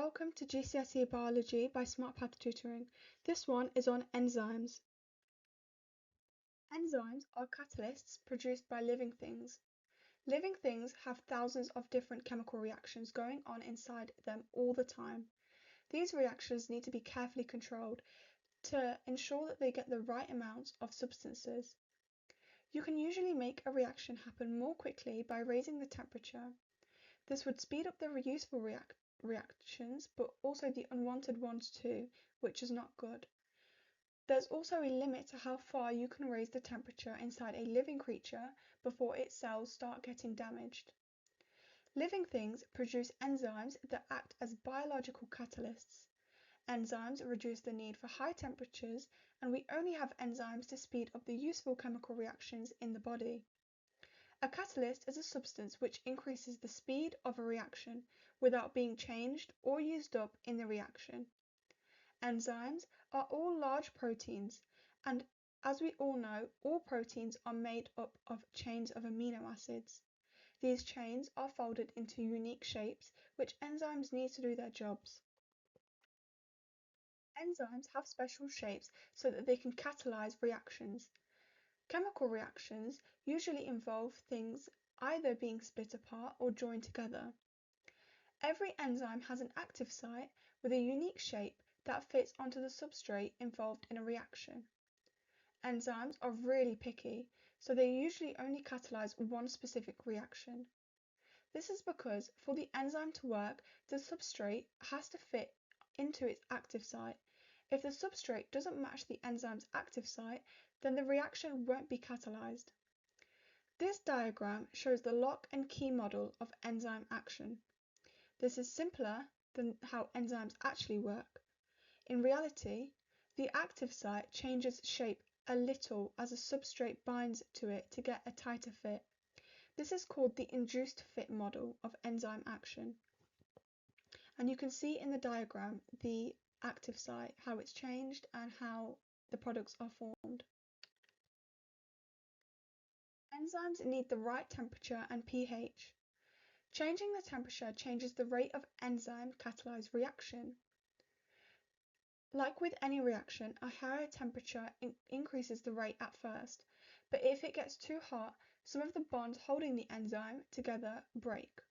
welcome to GCSE Biology by SmartPath Tutoring. This one is on enzymes. Enzymes are catalysts produced by living things. Living things have thousands of different chemical reactions going on inside them all the time. These reactions need to be carefully controlled to ensure that they get the right amounts of substances. You can usually make a reaction happen more quickly by raising the temperature. This would speed up the useful reactions, but also the unwanted ones too, which is not good. There's also a limit to how far you can raise the temperature inside a living creature before its cells start getting damaged. Living things produce enzymes that act as biological catalysts. Enzymes reduce the need for high temperatures, and we only have enzymes to speed up the useful chemical reactions in the body. A catalyst is a substance which increases the speed of a reaction without being changed or used up in the reaction. Enzymes are all large proteins, and as we all know, all proteins are made up of chains of amino acids. These chains are folded into unique shapes which enzymes need to do their jobs. Enzymes have special shapes so that they can catalyze reactions. Chemical reactions usually involve things either being split apart or joined together. Every enzyme has an active site with a unique shape that fits onto the substrate involved in a reaction. Enzymes are really picky, so they usually only catalyze one specific reaction. This is because for the enzyme to work, the substrate has to fit into its active site. If the substrate doesn't match the enzyme's active site, then the reaction won't be catalyzed. This diagram shows the lock and key model of enzyme action. This is simpler than how enzymes actually work. In reality, the active site changes shape a little as a substrate binds to it to get a tighter fit. This is called the induced fit model of enzyme action. And you can see in the diagram the active site, how it's changed and how the products are formed. Enzymes need the right temperature and pH. Changing the temperature changes the rate of enzyme catalyzed reaction. Like with any reaction, a higher temperature increases the rate at first, but if it gets too hot, some of the bonds holding the enzyme together break.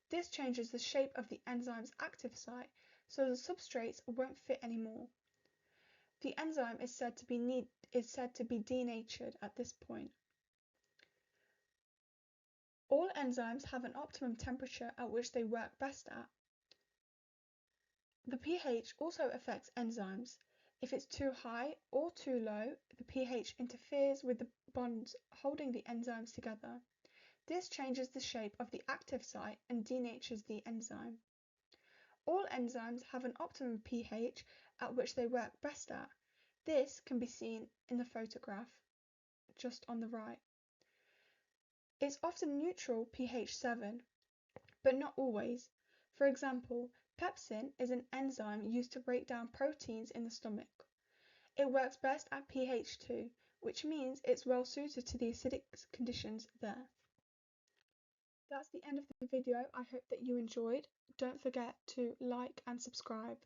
This changes the shape of the enzyme's active site, so the substrates won't fit anymore. The enzyme is said to be denatured at this point. All enzymes have an optimum temperature at which they work best at. The pH also affects enzymes. If it's too high or too low, the pH interferes with the bonds holding the enzymes together. This changes the shape of the active site and denatures the enzyme. All enzymes have an optimum pH at which they work best at. This can be seen in the photograph just on the right. It's often neutral pH 7, but not always. For example, pepsin is an enzyme used to break down proteins in the stomach. It works best at pH 2, which means it's well suited to the acidic conditions there. That's the end of the video. I hope that you enjoyed. Don't forget to like and subscribe.